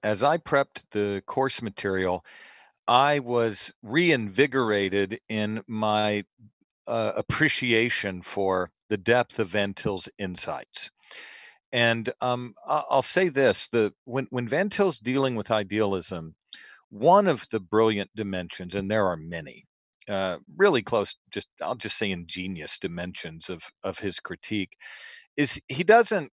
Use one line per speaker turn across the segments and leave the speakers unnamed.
as I prepped the course material, I was reinvigorated in my appreciation for the depth of Van Til's insights. And I'll say this: the when Van Til's dealing with idealism, one of the brilliant dimensions, and there are many, really close, just I'll just say ingenious dimensions of his critique, is he doesn't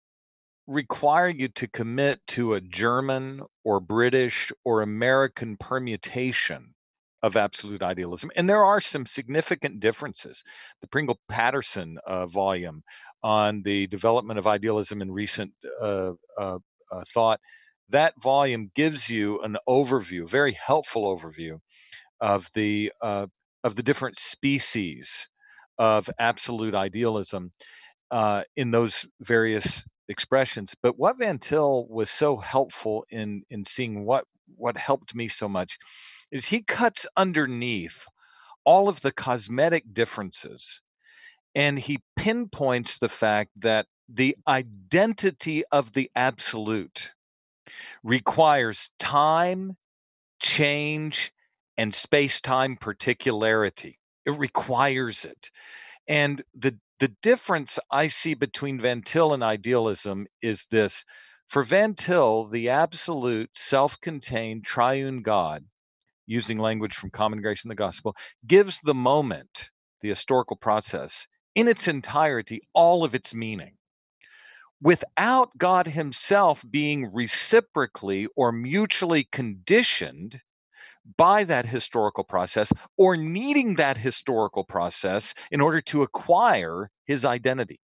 require you to commit to a German or British or American permutation of absolute idealism. And there are some significant differences. The Pringle Patterson volume on the development of idealism in recent thought, that volume gives you an overview, a very helpful overview of the different species of absolute idealism in those various expressions. But what Van Til was so helpful in seeing what helped me so much is he cuts underneath all of the cosmetic differences and he pinpoints the fact that the identity of the absolute requires time, change, and space-time particularity. It requires it. And the difference I see between Van Til and idealism is this. For Van Til, the absolute self-contained triune God, using language from Common Grace and the Gospel, gives the moment, the historical process, in its entirety, all of its meaning. Without God himself being reciprocally or mutually conditioned by that historical process or needing that historical process in order to acquire his identity.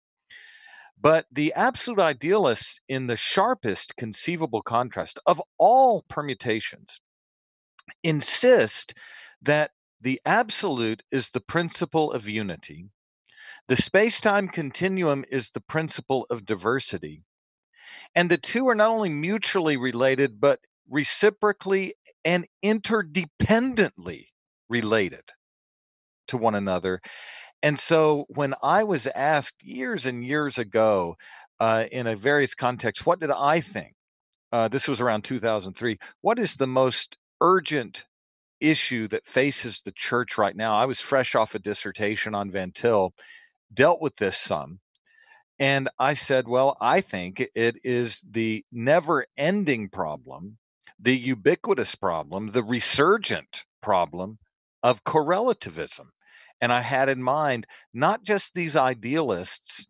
But the absolute idealists, in the sharpest conceivable contrast of all permutations, insist that the absolute is the principle of unity, the space-time continuum is the principle of diversity, and the two are not only mutually related, but reciprocally and interdependently related to one another. And so when I was asked years and years ago in a various contexts, what did I think? This was around 2003. What is the most urgent issue that faces the church right now? I was fresh off a dissertation on Van Til, dealt with this some. And I said, well, I think it is the never ending problem, the ubiquitous problem, the resurgent problem of correlativism. And I had in mind not just these idealists,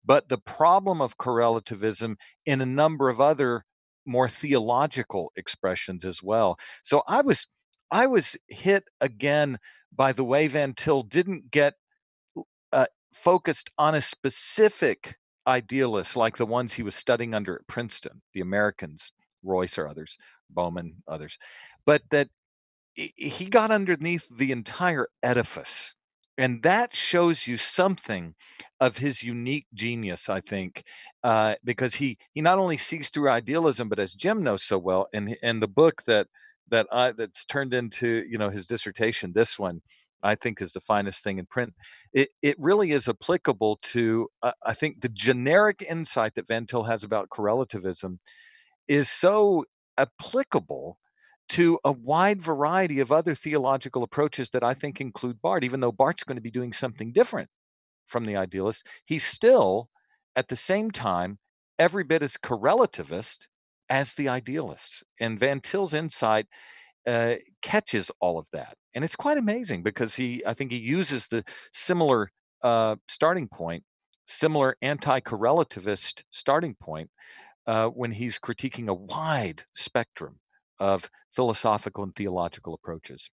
but the problem of correlativism in a number of other more theological expressions as well. So I was hit again by the way Van Til didn't get focused on a specific idealist like the ones he was studying under at Princeton, the Americans, Royce or others, Bowman, others, but that he got underneath the entire edifice. And that shows you something of his unique genius, I think, because he not only sees through idealism, but as Jim knows so well, and the book that's turned into his dissertation, this one I think is the finest thing in print. It really is applicable to I think the generic insight that Van Til has about correlativism is so applicable to a wide variety of other theological approaches that I think include Barth. Even though Barth's going to be doing something different from the idealists, he's still, at the same time, every bit as correlativist as the idealists. And Van Til's insight catches all of that. And it's quite amazing because I think he uses the similar starting point, similar anti-correlativist starting point when he's critiquing a wide spectrum of philosophical and theological approaches.